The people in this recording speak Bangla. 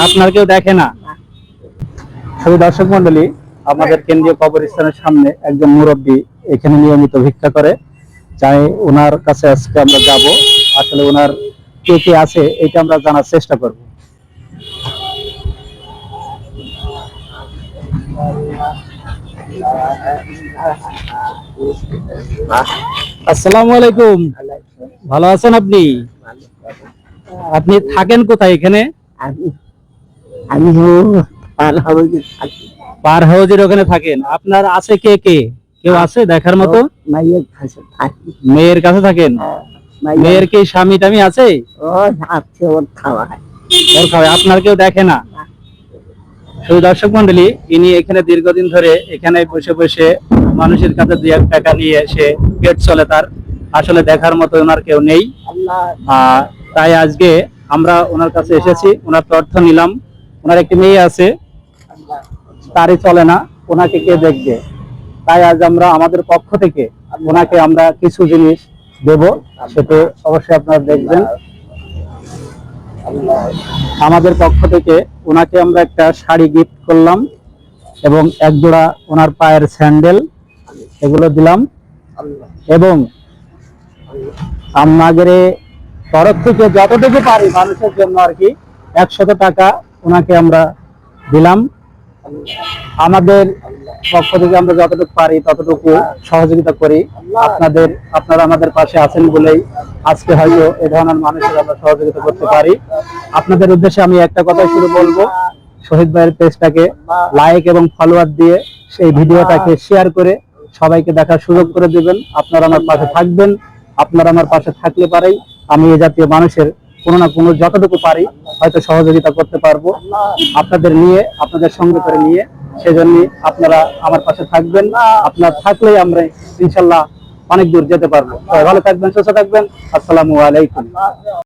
আপনার কেউ দেখে না? শুধু দর্শক মন্ডলী, আমাদের কেন্দ্রীয় কবরস্থানের সামনে একজন মুরব্বী এখানে নিয়মিত ভিক্ষা করে। চাই ওনার কাছে আজকে আমরা যাব, আসলে ওনার কে কে আছে এটা আমরা জানার চেষ্টা করব। আসসালামু আলাইকুম, ভালো আছেন আপনি? আপনি থাকেন কোথায় এখানে? আমি পার হাউজের ওখানে থাকেন। আপনার আছে কে কে? কেউ আছে দেখার মতো? মাইয়ের কাছে থাকি। মেয়ের কাছে থাকেন? মেয়ের কি স্বামী টামি আছে? ও আছে, ওর খাওয়ায়। ওর খাওয়ায়। আপনার কেউ দেখে না? শুধু দর্শক মন্ডলী, ইনি এখানে দীর্ঘদিন ধরে এখানে বসে বসে মানুষের কাছে 2-1 টাকা নিয়ে এসে পেট চলে তার। আসলে দেখার মতো ওনার কেউ নেই। তাই আজকে আমরা ওনার কাছে এসেছি, ওনার তথ্য নিলাম। ওনার একটি মেয়ে আছে, তারই চলে না, ওনাকে কে দেখবে? তাই আজ আমরা আমাদের পক্ষ থেকে ওনাকে আমরা কিছু জিনিস দেব, সেটা অবশ্যই আপনারা দেখবেন। আমাদের পক্ষ থেকে ওনাকে আমরা একটা শাড়ি গিফট করলাম এবং এক জোড়া ওনার পায়ের স্যান্ডেল এগুলো দিলাম, এবং আমাদের তরফ থেকে যতটুকু পারি মানুষের জন্য আর কি 100 টাকা ওনাকে আমরা দিলাম। আমাদের পক্ষ থেকে আমরা যতটুকু পারি ততটুকু সহযোগিতা করি। আপনারা আমাদের পাশে আছেন বলেই আজকে হয়তো এ ধরনের মানুষের আমরা সহযোগিতা করতে পারি। আপনাদের উদ্দেশ্যে আমি একটা কথাই শুরু বলবো, শহীদ ভাইয়ের পেজটাকে লাইক এবং ফলোয়ার দিয়ে সেই ভিডিওটাকে শেয়ার করে সবাইকে দেখার সুযোগ করে দিবেন। আপনারা আমার পাশে থাকবেন। আপনারা আমার পাশে থাকলে পারেই আমি এই জাতীয় মানুষের কোনো না কোনো যতটুকু পারি হয়তো সহযোগিতা করতে পারবো, আপনাদের নিয়ে, আপনাদের সঙ্গে করে নিয়ে। সেজন্য আপনারা আমার পাশে থাকবেন। আপনারা থাকলেই আমরা ইনশাল্লাহ অনেক দূর যেতে পারবো। ভালো থাকবেন, সুস্থ থাকবেন। আসসালামু আলাইকুম।